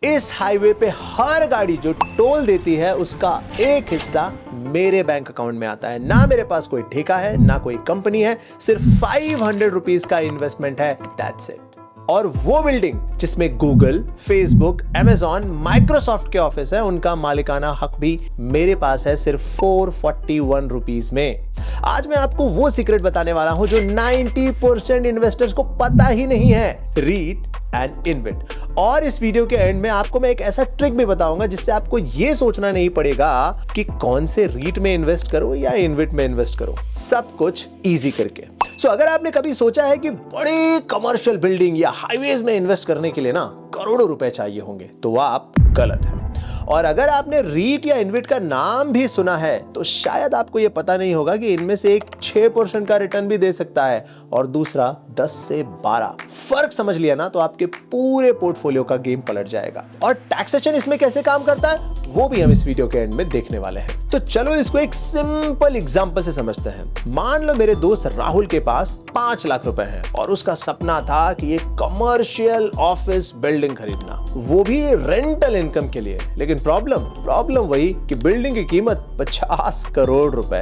इस हाईवे पे हर गाड़ी जो टोल देती है उसका एक हिस्सा मेरे बैंक अकाउंट में आता है। ना मेरे पास कोई ठेका है, ना कोई कंपनी है, सिर्फ 500 रुपीज का इन्वेस्टमेंट है, दैट्स इट। और वो बिल्डिंग जिसमें गूगल, फेसबुक, अमेजॉन, माइक्रोसॉफ्ट के ऑफिस है, उनका मालिकाना हक भी मेरे पास है सिर्फ 441 रुपीज में। आज मैं आपको वो सीक्रेट बताने वाला हूं जो 90% इन्वेस्टर्स को पता ही नहीं है, रीट एंड इन्वेट। और इस वीडियो के एंड में आपको मैं एक ऐसा ट्रिक भी बताऊंगा जिससे आपको यह सोचना नहीं पड़ेगा कि कौन से रीट में इन्वेस्ट करो या इन्वेट में इन्वेस्ट करो, सब कुछ इजी करके। अगर आपने कभी सोचा है कि बड़ी कमर्शियल बिल्डिंग या हाईवेज में इन्वेस्ट करने के लिए ना करोड़ों रुपए चाहिए होंगे, तो वह आप गलत है। और अगर आपने रीट या इन्वेट का नाम भी सुना है तो शायद आपको यह पता नहीं होगा कि इनमें से एक 6% का रिटर्न भी दे सकता है और दूसरा 10 से 12। फर्क समझ लिया ना तो आपके पूरे पोर्टफोलियो का गेम पलट जाएगा। और टैक्सेशन इसमें कैसे काम करता है वो भी हम इस वीडियो के एंड में देखने वाले हैं। तो चलो इसको एक सिंपल एग्जांपल से समझते हैं। मान लो मेरे दोस्त राहुल के पास 5 लाख रुपए हैं और उसका सपना था कि एक कमर्शियल ऑफिस बिल्डिंग खरीदना, वो भी रेंटल इनकम के लिए। लेकिन प्रॉब्लम वही कि बिल्डिंग की कीमत 50 करोड़ रुपए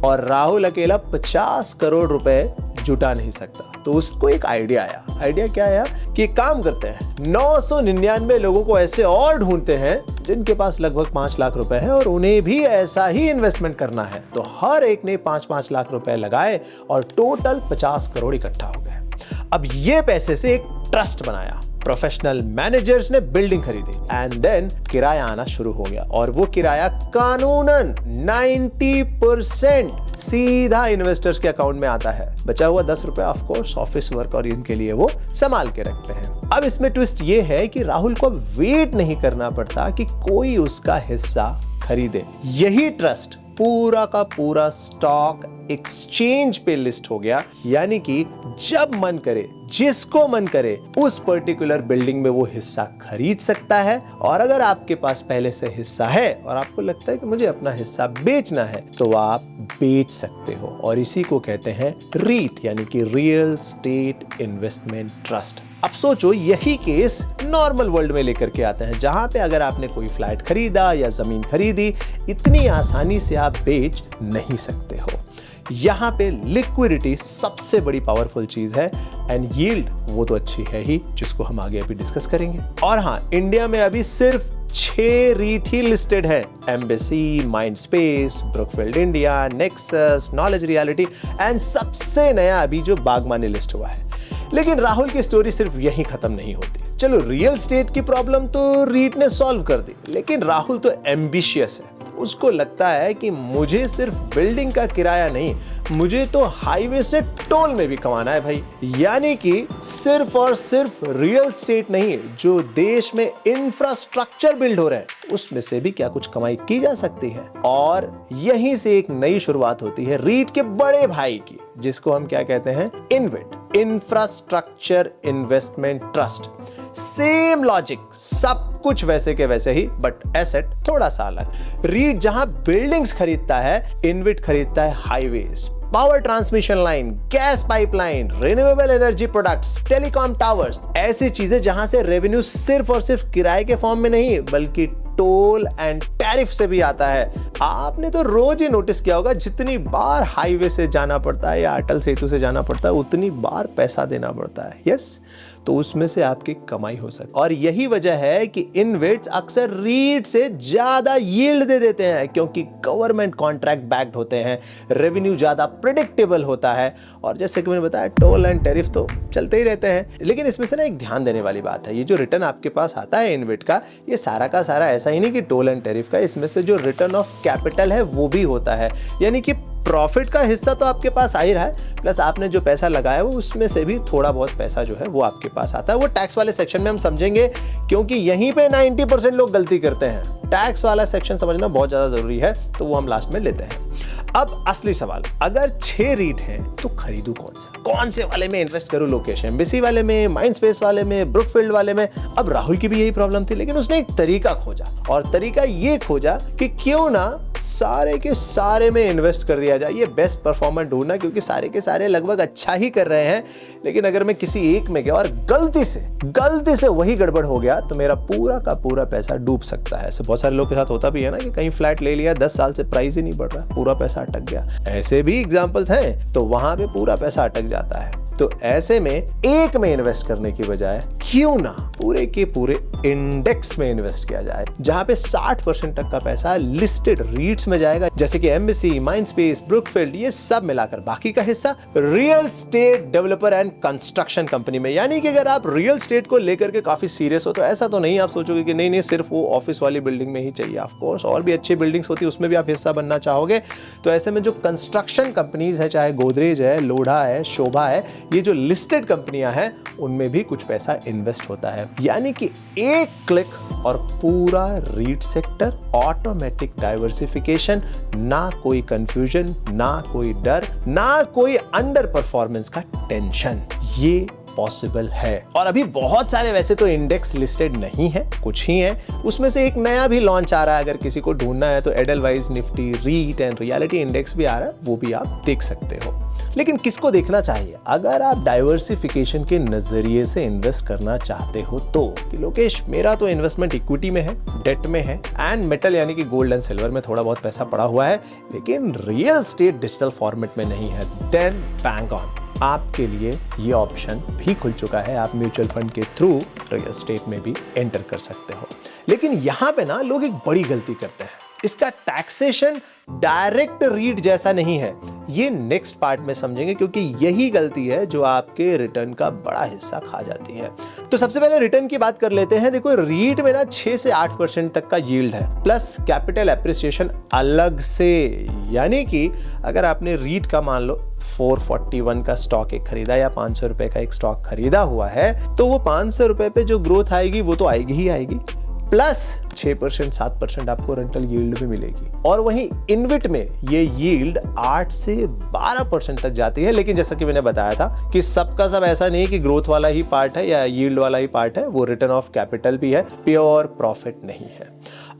और राहुल अकेला 50 करोड़ रुपए जुटा नहीं सकता। तो उसको एक आइडिया आया। आइडिया क्या आया कि काम करते हैं, 999 लोगों को ऐसे और ढूंढते हैं जिनके पास लगभग 5 लाख रुपए है और उन्हें भी ऐसा ही इन्वेस्टमेंट करना है। तो हर एक ने 5-5 लाख रुपए लगाए और टोटल 50 करोड़ इकट्ठा हो गए। अब ये पैसे से एक ट्रस्ट बनाया, प्रोफेशनल मैनेजर्स ने बिल्डिंग खरीदी एंड देन किराया आना शुरू हो गया। और वो किराया कानूनन 90% सीधा इन्वेस्टर्स के अकाउंट में आता है। बचा हुआ 10 रुपए ऑफ कोर्स ऑफिस वर्क और इनके लिए वो संभाल के रखते हैं। अब इसमें ट्विस्ट ये है कि राहुल को अब वेट नहीं करना पड़ता कि कोई उसका हिस्सा खरीदे। यही ट्रस्ट पूरा का पूरा स्टॉक एक्सचेंज पे लिस्ट हो गया, यानी कि जब मन करे, जिसको मन करे, उस पर्टिकुलर बिल्डिंग में वो हिस्सा खरीद सकता है। और अगर आपके पास पहले से हिस्सा है और आपको लगता है कि मुझे अपना हिस्सा बेचना है तो आप बेच सकते हो। और इसी को कहते हैं रीट, यानी कि रियल स्टेट इन्वेस्टमेंट ट्रस्ट। अब सोचो यही केस नॉर्मल वर्ल्ड में लेकर के आते हैं, जहां पे अगर आपने कोई फ्लैट खरीदा या जमीन खरीदी, इतनी आसानी से आप बेच नहीं सकते हो। यहां पे लिक्विडिटी सबसे बड़ी पावरफुल चीज है एंड यील्ड वो तो अच्छी है ही, जिसको हम आगे अभी डिस्कस करेंगे। और हां, इंडिया में अभी सिर्फ 6 रीट ही लिस्टेड है, embassy, Mindspace, Brookfield India, nexus, knowledge reality and सबसे नया अभी जो बागमानी लिस्ट हुआ है। लेकिन राहुल की स्टोरी सिर्फ यहीं खत्म नहीं होती। चलो, रियल स्टेट की प्रॉब्लम तो रीट ने सॉल्व कर दी, लेकिन राहुल तो एम्बिशियस है। उसको लगता है कि मुझे सिर्फ बिल्डिंग का किराया नहीं, मुझे तो हाईवे से टोल में भी कमाना है भाई। यानी कि सिर्फ और सिर्फ रियल स्टेट नहीं, जो देश में इंफ्रास्ट्रक्चर बिल्ड हो रहे हैं उसमें से भी क्या कुछ कमाई की जा सकती है। और यहीं से एक नई शुरुआत होती है रीट के बड़े भाई की, जिसको हम क्या कहते हैं, InvIT, infrastructure investment trust. Same logic, सब कुछ वैसे के वैसे ही, बट एसेट थोड़ा सा अलग। रीट जहां बिल्डिंग्स खरीदता है, इन्वेट खरीदता है highways, power transmission line, gas pipeline, renewable energy products, telecom towers, ऐसी चीजें जहां से रेवेन्यू सिर्फ और सिर्फ किराए के फॉर्म में नहीं बल्कि टोल एंड टैरिफ से भी आता है। आपने तो रोज ही नोटिस किया होगा, जितनी बार हाईवे से जाना पड़ता है या अटल सेतु से जाना पड़ता है उतनी बार पैसा देना पड़ता है। यस, तो उसमें से आपकी कमाई हो सकती है। और यही वजह है कि इन्वेट्स अक्सर रीट से ज्यादा यील्ड दे देते हैं, क्योंकि गवर्नमेंट कॉन्ट्रैक्ट बैक्ड होते हैं, रेवेन्यू ज्यादा प्रेडिक्टेबल होता है और जैसे कि मैंने बताया टोल एंड टैरिफ तो चलते ही रहते हैं। लेकिन इसमें से ना एक ध्यान देने वाली बात है, ये जो रिटर्न आपके पास आता है इन्वेट का, ये सारा का सारा ऐसा ही नहीं कि टोल एंड टैरिफ का, इसमें से जो रिटर्न ऑफ कैपिटल है वो भी होता है। यानी कि प्रॉफिट का हिस्सा तो आपके पास आ ही रहा है, प्लस आपने जो पैसा लगाया वो उसमें से भी थोड़ा बहुत पैसा जो है वो आपके पास आता है। वो टैक्स वाले सेक्शन में हम समझेंगे, क्योंकि यहीं पे 90% लोग गलती करते हैं। टैक्स वाला सेक्शन समझना बहुत ज्यादा जरूरी है, तो वो हम लास्ट में लेते हैं। अब असली सवाल, अगर 6 रीट हैं तो खरीदूं कौन से वाले में इन्वेस्ट करूं? लोकेश एम्बेसी वाले में, माइंडस्पेस वाले में, ब्रुकफील्ड वाले में? अब राहुल की भी यही प्रॉब्लम थी, लेकिन उसने एक तरीका खोजा और तरीका ये खोजा कि क्यों ना सारे के सारे में इन्वेस्ट कर दिया जाए। ये बेस्ट परफॉर्मर ढूंढना, क्योंकि सारे के सारे लगभग अच्छा ही कर रहे हैं, लेकिन अगर मैं किसी एक में गया और गलती से वही गड़बड़ हो गया तो मेरा पूरा का पूरा पैसा डूब सकता है। ऐसे बहुत सारे लोग के साथ होता भी है ना कि कहीं फ्लैट ले लिया, 10 साल से प्राइस ही नहीं बढ़ रहा, पूरा पैसा अटक गया। ऐसे भी एग्जांपल्स हैं, तो वहां पे पूरा पैसा अटक जाता है। तो ऐसे में एक में इन्वेस्ट करने की बजाय क्यों ना पूरे के पूरे इंडेक्स में इन्वेस्ट किया जाए, जहां पे 60% तक का पैसा लिस्टेड रीट्स में जाएगा, जैसे कि एम्बेसी, माइंडस्पेस, ब्रुकफील्ड, ये सब मिलाकर बाकी का हिस्सा real estate developer and construction company में। यानी कि अगर आप रियल स्टेट को लेकर के काफी सीरियस हो तो ऐसा तो नहीं आप सोचोगे कि नहीं सिर्फ वो ऑफिस वाली बिल्डिंग में ही चाहिए। ऑफ कोर्स और भी अच्छी बिल्डिंग्स होती है, उसमें भी आप हिस्सा बनना चाहोगे। तो ऐसे में जो कंस्ट्रक्शन कंपनीज है, चाहे गोदरेज है, लोढ़ा है, शोभा है, ये जो लिस्टेड कंपनियां हैं, उनमें भी कुछ पैसा इन्वेस्ट होता है। यानी कि एक क्लिक और पूरा रीट सेक्टर ऑटोमेटिक डाइवर्सिफिकेशन, ना कोई कंफ्यूजन, ना कोई डर, ना कोई अंडर परफॉर्मेंस का टेंशन। ये पॉसिबल है। और अभी बहुत सारे वैसे तो इंडेक्स लिस्टेड नहीं है, कुछ ही है। उसमें से एक नया भी लॉन्च आ रहा है, अगर किसी को ढूंढना है तो Edelweiss Nifty REIT and realty index भी आ रहा है, वो भी आप देख सकते हो। लेकिन किसको देखना चाहिए? अगर आप डाइवर्सिफिकेशन के नजरिए से इन्वेस्ट करना चाहते हो तो कि लोकेश मेरा तो इन्वेस्टमेंट इक्विटी में है, डेट में है एंड मेटल यानी कि गोल्ड एंड सिल्वर में थोड़ा बहुत पैसा पड़ा हुआ है, लेकिन रियल स्टेट डिजिटल फॉर्मेट में नहीं है, देन बैंग ऑन। आपके लिए ये ऑप्शन भी खुल चुका है, आप म्यूचुअल फंड के थ्रू रियल स्टेट में भी एंटर कर सकते हो। लेकिन यहां पे ना लोग एक बड़ी गलती करते हैं, इसका टैक्सेशन डायरेक्ट रीट जैसा नहीं है। ये नेक्स्ट पार्ट में समझेंगे, क्योंकि यही गलती है जो आपके रिटर्न का बड़ा हिस्सा खा जाती है। तो सबसे पहले रिटर्न की बात कर लेते हैं। देखो रीट में ना 6 से 8% तक का यील्ड है, प्लस कैपिटल एप्रिसिएशन अलग से। यानी कि अगर आपने रीट का मान लो 441 का स्टॉक एक खरीदा या 500 रुपए का एक स्टॉक खरीदा हुआ है, तो वो 500 रुपए पे जो ग्रोथ आएगी वो तो आएगी ही आएगी, प्लस 6% 7% आपको रेंटल यील्ड भी मिलेगी। और वहीं इनविट में ये यील्ड 8 से 12% तक जाती है। लेकिन जैसा कि मैंने बताया था कि सबका सब ऐसा नहीं कि ग्रोथ वाला ही पार्ट है या यील्ड वाला ही पार्ट है, वो रिटर्न ऑफ कैपिटल भी है, प्योर प्रॉफिट नहीं है।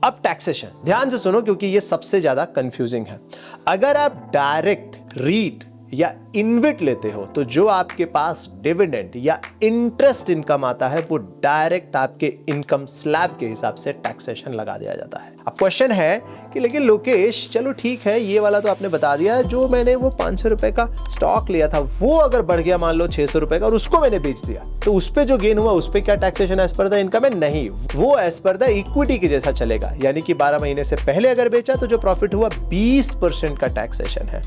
अब टैक्सेशन ध्यान से सुनो, क्योंकि ये सबसे ज्यादा कंफ्यूजिंग है। अगर आप डायरेक्ट रीट या इनविट लेते हो तो जो आपके पास डिविडेंड या इंटरेस्ट इनकम आता है वो डायरेक्ट आपके इनकम स्लैब के हिसाब से टैक्सेशन लगा दिया जाता है। अब क्वेश्चन है कि लेकिन लोकेश चलो ठीक है, ये वाला तो आपने बता दिया, जो मैंने वो 500 रुपए का स्टॉक लिया था वो अगर बढ़ गया मान लो 600 रुपए का और उसको मैंने बेच दिया, तो उस पे जो गेन हुआ उस पे क्या taxation as per the income है? नहीं, वो एज पर द इक्विटी के जैसा चलेगा। यानी कि 12 महीने से पहले अगर बेचा तो जो प्रॉफिट हुआ 20% का टैक्सेशन है,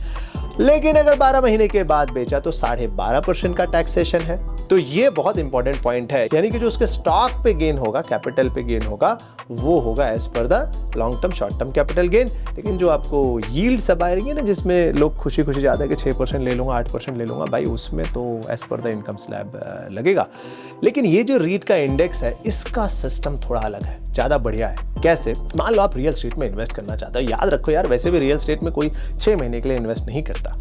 लेकिन अगर 12 महीने के बाद बेचा तो 12.5% का टैक्सेशन है। तो ये बहुत इंपॉर्टेंट पॉइंट है। यानी कि जो उसके स्टॉक पे गेन होगा, कैपिटल पे गेन होगा, वो होगा as per the long term short term capital gain. लेकिन जो आपको यील्ड सब आएंगे ना, जिसमें लोग खुशी खुशी जाते हैं कि 6% ले लूंगा, 8% ले लूंगा, भाई उसमें तो as per the income slab लगेगा। लेकिन ये जो रीट का इंडेक्स है, इसका सिस्टम थोड़ा अलग है, ज्यादा बढ़िया है। कैसे? मान लो आप रियल स्टेट में इन्वेस्ट करना चाहते हो। याद रखो यार, वैसे भी रियल स्टेट में कोई 6 महीने के लिए इन्वेस्ट नहीं करता।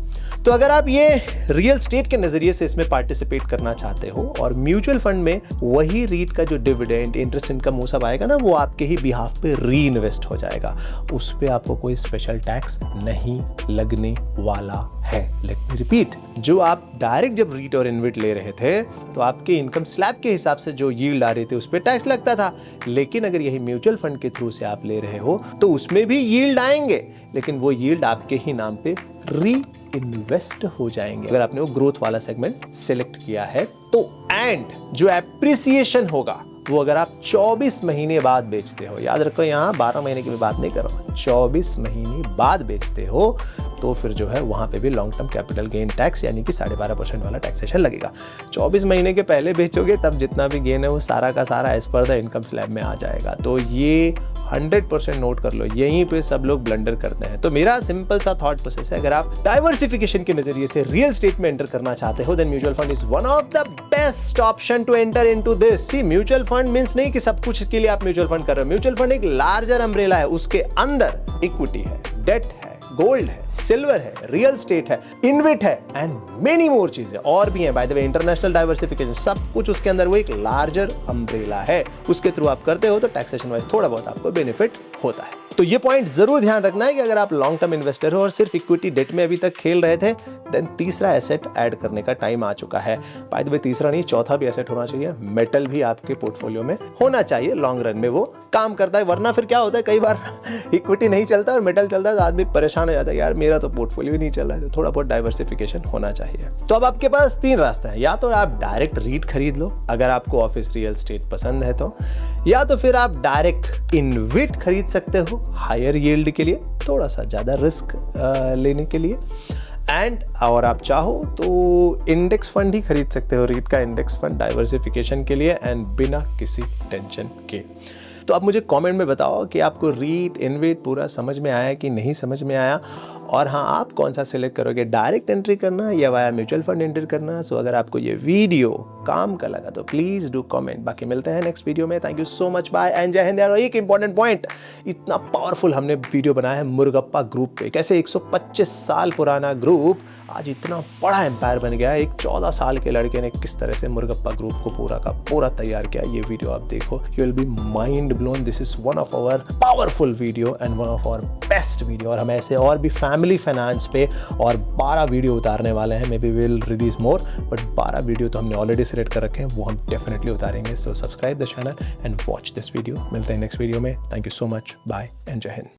तो अगर आप ये रियल स्टेट के नजरिए से इसमें पार्टिसिपेट करना चाहते हो और म्यूचुअल फंड में वही रीट का जो डिविडेंड, इंटरेस्ट इनकम वो सब आएगा ना, वो आपके ही बिहाफ पे री इन्वेस्ट हो जाएगा, उस पे आपको कोई स्पेशल टैक्स नहीं लगने वाला है। लेट मी रिपीट, जो आप डायरेक्ट जब रीट और इनविट ले रहे थे तो आपके इनकम स्लैब के हिसाब से जो यील्ड आ रही थी उस पे टैक्स लगता था। लेकिन अगर यही म्यूचुअल फंड के थ्रू से आप ले रहे हो तो उसमें भी यील्ड आएंगे, लेकिन वो यील्ड आपके ही नाम पे री इन्वेस्ट हो जाएंगे अगर आपने वो ग्रोथ वाला सेगमेंट सिलेक्ट किया है तो। एंड जो एप्रिसिएशन होगा वो अगर आप 24 महीने बाद बेचते हो, याद रखो यहाँ 12 महीने की भी बात नहीं कर रहा हूं, 24 महीने बाद बेचते हो तो फिर जो है वहां पे भी long term capital gain tax यानी कि 12.5% वाला टैक्सेशन लगेगा। 24 महीने के पहले बेचोगे तब जितना भी गेन है वो सारा का सारा as per the income slab में आ जाएगा। तो ये 100% नोट कर लो, यहीं पे सब लोग ब्लंडर करते हैं। तो मेरा सिंपल सा थॉट प्रोसेस है, अगर आप डाइवर्सिफिकेशन के नजरिए से रियल स्टेट में एंटर करना चाहते हो then mutual fund is one of the best option to enter into this. See, mutual fund means नहीं कि सब कुछ के लिए आप म्यूचुअल फंड कर रहे हो। म्यूचुअल फंड एक लार्जर अम्ब्रेला है, उसके अंदर इक्विटी है, डेट है, गोल्ड है, सिल्वर है, रियल स्टेट है, इनविट है एंड मेनी मोर चीजें और भी हैं। By the way international diversification, सब कुछ उसके अंदर वो एक लार्जर अम्ब्रेला है, उसके थ्रू आप करते हो तो टैक्सेशन वाइज थोड़ा बहुत आपको बेनिफिट होता है। तो ये पॉइंट जरूर ध्यान रखना है कि अगर आप लॉन्ग टर्म इन्वेस्टर हो और सिर्फ इक्विटी डेट में अभी तक खेल रहे थे, देन तीसरा एसेट ऐड करने का टाइम आ चुका है। बाय द वे तीसरा नहीं, चौथा भी एसेट होना चाहिए। मेटल भी आपके पोर्टफोलियो में होना चाहिए, लॉन्ग रन में वो काम करता है। वरना फिर क्या होता है, कई बार इक्विटी नहीं चलता और मेटल चलता है तो आदमी परेशान हो जाता है, यार मेरा तो पोर्टफोलियो ही नहीं चल रहा है। तो थोड़ा बहुत डाइवर्सिफिकेशन होना चाहिए। तो अब आपके पास 3 रास्ते हैं, या तो आप डायरेक्ट रीट खरीद लो अगर आपको ऑफिस रियल एस्टेट पसंद है तो, या तो फिर आप डायरेक्ट इनविट खरीद सकते हो हायर यील्ड के लिए, थोड़ा सा ज्यादा रिस्क लेने के लिए, और आप चाहो तो इंडेक्स फंड ही खरीद सकते हो, रीट का इंडेक्स फंड डाइवर्सिफिकेशन के लिए एंड बिना किसी टेंशन के। तो आप मुझे कमेंट में बताओ कि आपको रीट इनविट पूरा समझ में आया कि नहीं समझ में आया, और हाँ आप कौन सा सिलेक्ट करोगे, डायरेक्ट एंट्री करना या वाया म्यूचुअल फंड एंट्री करना। सो अगर आपको ये वीडियो काम का लगा तो प्लीज डू कमेंट। बाकी मिलते हैं नेक्स्ट वीडियो में। Thank you so much, bye and जय हिंद। यार एक इंपॉर्टेंट पॉइंट, इतना पावरफुल हमने वीडियो बनाया है मुरुगप्पा ग्रुप पे, कैसे 125 साल पुराना ग्रुप आज इतना बड़ा एम्पायर बन गया है। एक 14 साल के लड़के ने किस तरह से मुरुगप्पा ग्रुप को पूरा का पूरा तैयार किया, ये वीडियो आप देखो, you will be mind blown. This is one of our powerful video and one of our best video. और हम ऐसे और भी फैमिली फाइनेंस पे और 12 वीडियो उतारने वाले हैं। May be will release more, but 12 video तो हमने ऑलरेडी सिलेक्ट कर रखे हैं, वो हम डेफिनेटली उतारेंगे। So subscribe the channel and watch this video. मिलते हैं नेक्स्ट वीडियो में। Thank you so much, bye and जय हिंद।